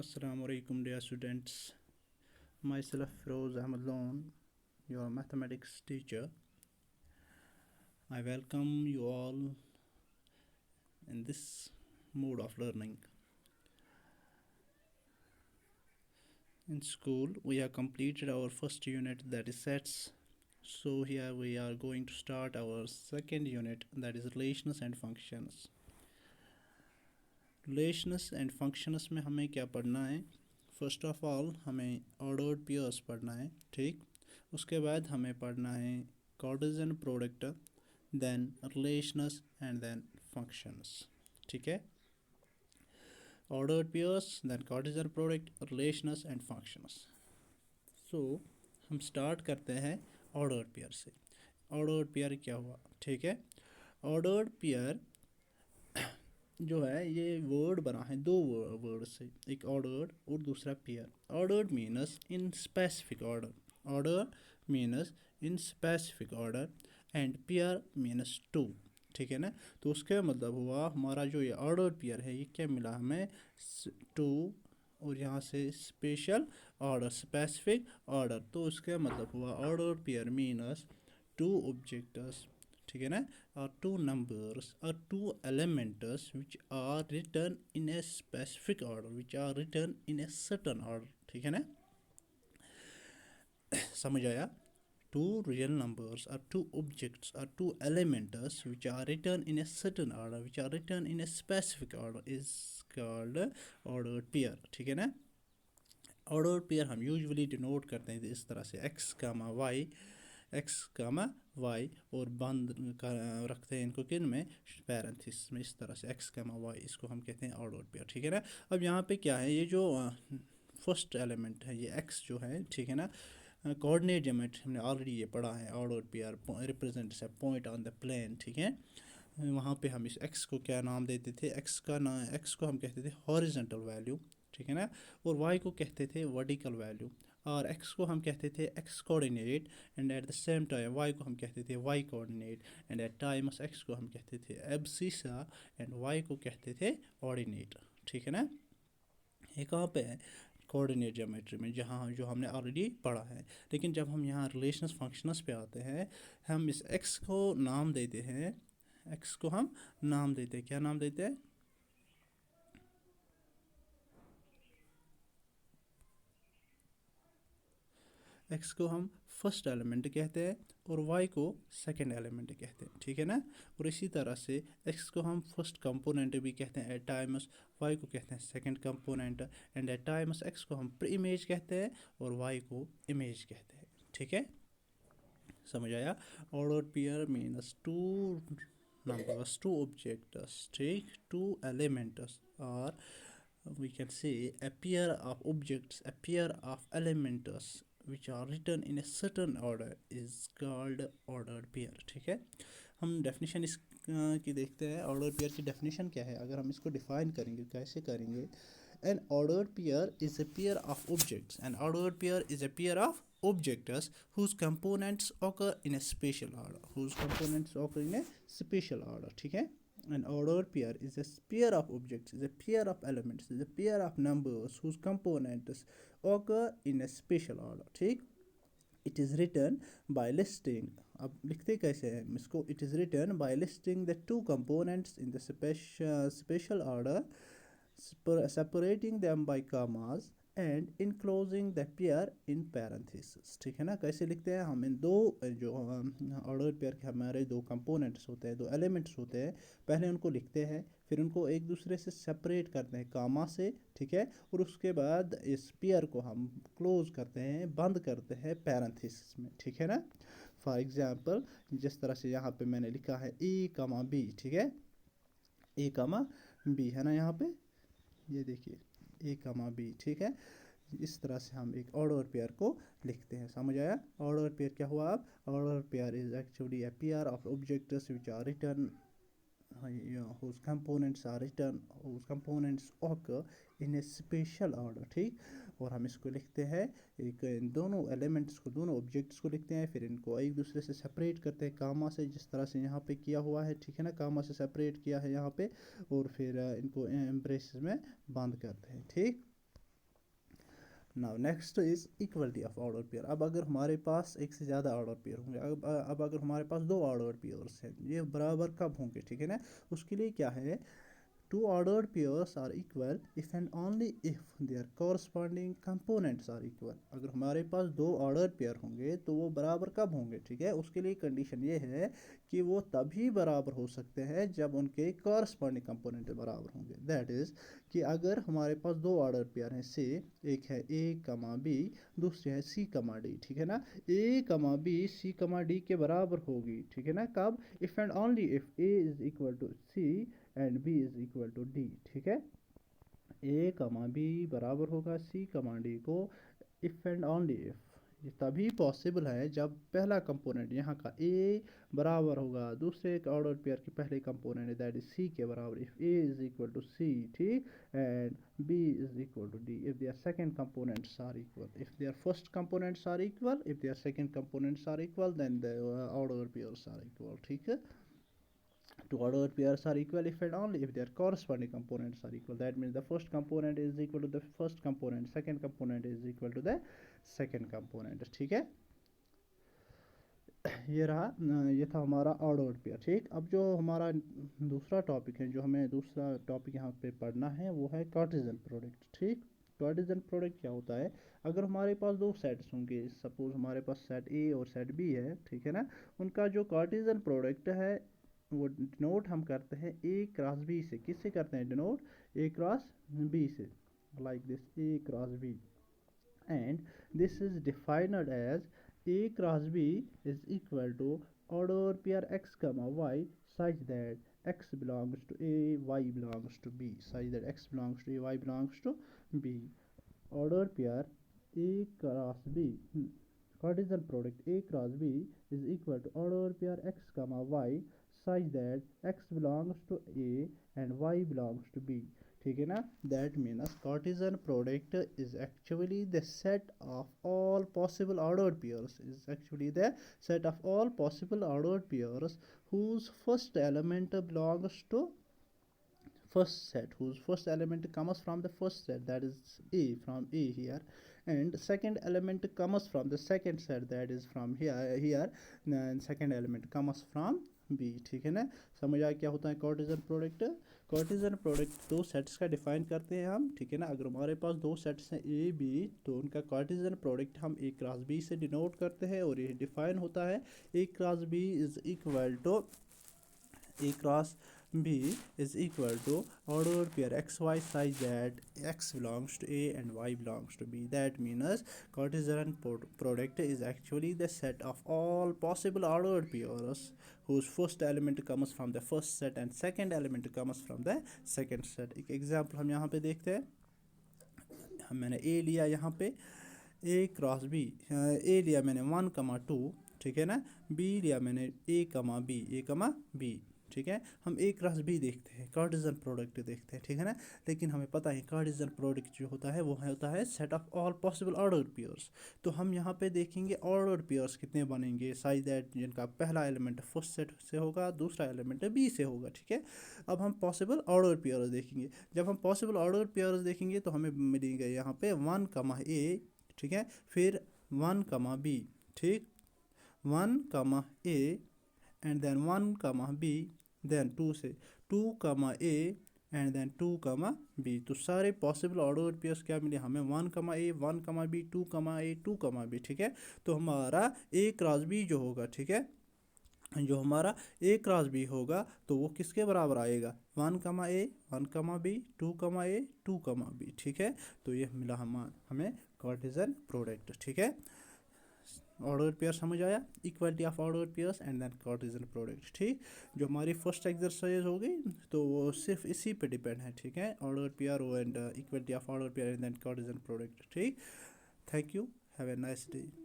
Assalamu alaikum dear students. Myself Feroz Ahmad Lone, your mathematics teacher. I welcome you all in this mode of learning. In school, we have completed our first unit, that is sets. So here we are going to start our second unit, that is relations and functions. Relations and functions में हमें क्या पढ़ना है? First of all हमें ordered pairs पढ़ना है, ठीक. उसके बाद हमें पढ़ना है Cartesian product, then relations and then functions. ठीक है. Ordered pairs, then Cartesian product, relations and functions. So हम स्टार्ट करते हैं ऑर्डर्ड पेयर से. ऑर्डर्ड पेयर क्या हुआ? ठीक है. ऑर्डर्ड पेयर जो है ये वर्ड बना है दो वर्ड से, एक ऑर्डर्ड और दूसरा pair. Ordered means in specific order, order means in specific order and pair means two. ठीक है ना. तो उसका मतलब हुआ हमारा जो ये ऑर्डर पेयर है ये क्या मिला हमें? टू, और यहाँ से स्पेशल ऑर्डर, स्पेसिफिक ऑर्डर. तो उसका मतलब हुआ order pair means two objects, ठीक है ना, और टू नंबर्स और two elements which are written in a specific order, which are written in a certain order. ठीक है ना. समझ आया? Two real numbers or two objects or two elements which are written in a certain order, which are written in a specific order is called ordered pair. ठीक है ना. ordered pair हम usually denote करते हैं इस तरह से x कामा y, x कामा y, और बंद रखते हैं इनको किन में? पैरेंथेसिस में. इस तरह से x कामा y, इसको हम कहते हैं ordered pair. ठीक है ना. अब यहाँ पे क्या है, ये जो फर्स्ट एलिमेंट है ये x जो है, ठीक है ना, कोऑर्डिनेट ज्योमेट्री हमने ऑलरेडी ये पढ़ा है. Ordered pair represents a point on the plane. ठीक है. वहाँ पे हम इस x को क्या नाम देते थे? x को हम कहते थे हॉरिजॉन्टल वैल्यू, ठीक है ना, और y को कहते थे वर्टिकल वैल्यू, और x को हम कहते थे x coordinate, and at the same time y को हम कहते थे y coordinate, and at times x को हम कहते थे एब्सिसा, एंड y को कहते थे ऑर्डिनेट. ठीक है ना. ये कहाँ पे है? कोऑर्डिनेट ज्योमेट्री में, जहाँ जो हमने ऑलरेडी पढ़ा है. लेकिन जब हम यहाँ रिलेशंस फंक्शंस पे आते हैं, हम इस x को नाम देते हैं, x को हम नाम देते हैं, क्या नाम देते हैं? x को हम फर्स्ट एलिमेंट कहते हैं और y को सेकंड एलिमेंट कहते हैं. ठीक है ना. और इसी तरह से x को हम फर्स्ट कंपोनेंट भी कहते हैं एट टाइम्स, y को कहते हैं second component, and at times x को हम प्री इमेज कहते हैं और y को इमेज कहते हैं. ठीक है. समझ आया? Ordered pair means two numbers, two objects, ठीक, two elements, or we can say a pair of objects, a pair of elements which are written in a certain order is called ordered pair. ठीक है. हम definition इस की देखते हैं. Order pair की definition क्या है? अगर हम इसको डिफाइन करेंगे, कैसे करेंगे? An ordered pair is a pair of objects. An ordered pair is a pair of objects whose components occur in a spatial order. Whose components occur in a spatial order. ठीक है. An ordered pair is a pair of objects, is a pair of elements, is a pair of numbers whose components occur in a spatial order. ठीक. It is written by listing. अब लिखते कैसे हैं इसको? It is written by listing the two components in the spatial order, separating them by commas and enclosing the pair in parentheses. ठीक है ना. कैसे लिखते हैं हम? इन दो जो ऑर्डर पेयर के हमारे दो कंपोनेंट्स होते हैं, दो एलिमेंट्स होते हैं, पहले उनको लिखते हैं, फिर उनको एक दूसरे से सेपरेट करते हैं कामा से. ठीक है. और उसके बाद इस पेयर को हम क्लोज करते हैं, बंद करते हैं पैरेंथेसिस में. ठीक है ना. फॉर एग्जांपल जिस तरह से यहाँ पे मैंने लिखा है ए कामा बी. ठीक है. ए कामा बी है ना यहाँ पे, ये देखिए ए कामा बी. ठीक है. इस तरह से हम एक ऑर्डर पेयर को लिखते हैं. समझ आया? ऑर्डर पेयर क्या हुआ? अब order pair is actually a pair of objects which are written, whose components are written, whose components occur in a spatial order. ठीक. और हम इसको लिखते हैं, एक इन दोनों एलिमेंट्स को, दोनों ऑब्जेक्ट्स को लिखते हैं, फिर इनको एक दूसरे से सेपरेट करते हैं कामा से, जिस तरह से यहाँ पे किया हुआ है. ठीक है ना. कामा से सेपरेट किया है यहाँ पे, और फिर इनको एम्ब्रेस में बंद करते हैं. ठीक. Now next is equality of order pair. अब अगर हमारे पास एक से ज़्यादा ऑर्डर पेयर होंगे, अब अगर हमारे पास दो ऑर्डर पेयर्स हैं, ये बराबर कब होंगे, ठीक है ना। उसके लिए क्या है, two ordered pairs are equal if and only if their corresponding components are equal। अगर हमारे पास दो ordered pair होंगे तो वो बराबर कब होंगे, ठीक है। उसके लिए कंडीशन ये है कि वो तभी बराबर हो सकते हैं जब उनके corresponding component बराबर होंगे। दैट इज़ कि अगर हमारे पास दो ordered pair हैं, से एक है a कमा b, दूसरे है c कमा d, ठीक है ना। a कमा b c कमा d के बराबर होगी, ठीक है ना। कब, if and only if a is equal to c and b is equal to d, ठीक है। a कमा b बराबर होगा c कमा d को, इफ़ एंड ओनली इफ़, ये तभी पॉसिबल है जब पहला कंपोनेंट यहाँ का a बराबर होगा दूसरे ऑर्डर पेयर के पहले कंपोनेंट है दैट इज c के बराबर, if a is equal to c, ठीक, and b is equal to d if their second components are equal। if their first components are equal, if their second components are equal, then the order pairs are equal, ठीक है। Two ordered pairs are equal if and only if their corresponding components are equal। That means the first component is equal to the first component, second component is equal to the second component, ठीक है। ये था हमारा ordered pair, ठीक। अब जो हमारा दूसरा टॉपिक है, जो हमें दूसरा टॉपिक यहाँ पे पढ़ना है, वो है कार्टेशियन प्रोडक्ट, ठीक। कार्टेशियन प्रोडक्ट क्या होता है, अगर हमारे पास दो सेट्स होंगे, सपोज हमारे पास सेट ए और सेट बी है, ठीक है ना। उनका जो कार्टेशियन प्रोडक्ट है वो डिनोट हम करते हैं ए क्रॉस बी से। किससे करते हैं डिनोट, ए क्रॉस बी से, like this a cross b, and this is defined as a cross b is equal to order pair x comma y such that x belongs to a, y belongs to b, such that x belongs to a, y belongs to b। order pair a cross b, Cartesian product a cross b is equal to order pair x comma y such that x belongs to a and y belongs to b, ठीक है ना। That means Cartesian product is actually the set of all possible ordered pairs, is actually the set of all possible ordered pairs whose first element belongs to first set, whose first element comes from the first set, that is a, from a here, and second element comes from the second set, that is from here, and second element comes from b, ठीक है ना। समझ आया क्या होता है Cartesian product. Cartesian product दो sets का डिफाइन करते हैं हम, ठीक है ना। अगर हमारे पास दो सेट्स हैं ए बी, तो उनका कार्टेशियन प्रोडक्ट हम ए क्रॉस बी से डिनोट करते हैं, और ये डिफाइन होता है A cross B is equal to A cross b is equal to ordered pair xy such that x belongs to a and y belongs to b। that means Cartesian product is actually the set of all possible ordered pairs whose first element comes from the first set and second element comes from the second set। एक example हम यहाँ पे देखते हैं। मैंने a लिया यहाँ पे a क्रॉस b, a लिया मैंने 1,2, ठीक है ना। b लिया मैंने a कमा b, ठीक है। हम ए क्रॉस बी देखते हैं, कार्टेशियन प्रोडक्ट देखते हैं, ठीक है ना। लेकिन हमें पता है कार्टेशियन प्रोडक्ट जो होता है वो होता है set of all possible ordered pairs. तो हम यहाँ पे देखेंगे ऑर्डर्ड पेयर्स कितने बनेंगे, साइज दैट जिनका पहला एलिमेंट फर्स्ट सेट से होगा, दूसरा एलिमेंट बी से होगा, ठीक है। अब हम पॉसिबल ऑर्डर्ड पेयर्स देखेंगे। जब हम पॉसिबल ऑर्डर्ड पेयर्स देखेंगे तो हमें मिलेंगे यहाँ पे 1 कमा ए, ठीक है, फिर 1 कमा बी, ठीक, 1 कमा ए एंड देन 1 कमा बी, देन 2 से 2 कमा ए एंड देन 2 कमा बी। तो सारे पॉसिबल ऑर्डर्ड पेयर्स क्या मिले हमें, 1 कमा ए, 1 कमा बी, 2 कमा ए, 2 कमा बी, ठीक है। तो हमारा ए क्रॉस बी जो होगा, ठीक है, जो हमारा ए क्रॉस बी होगा तो वो किसके बराबर आएगा, 1 कमा ए, 1 कमा बी, 2 कमा ए, 2 कमा बी, ठीक है। तो ये मिला हमें कार्टेशियन प्रोडक्ट, ठीक है। ऑर्डर पेयर समझ आया, equality of order pairs and then Cartesian product, ठीक। जो हमारी फर्स्ट एक्सरसाइज हो गई तो वो सिर्फ इसी पे डिपेंड है, ठीक है, order pair and equality of order pair and then Cartesian product, ठीक। Thank you, have a nice day.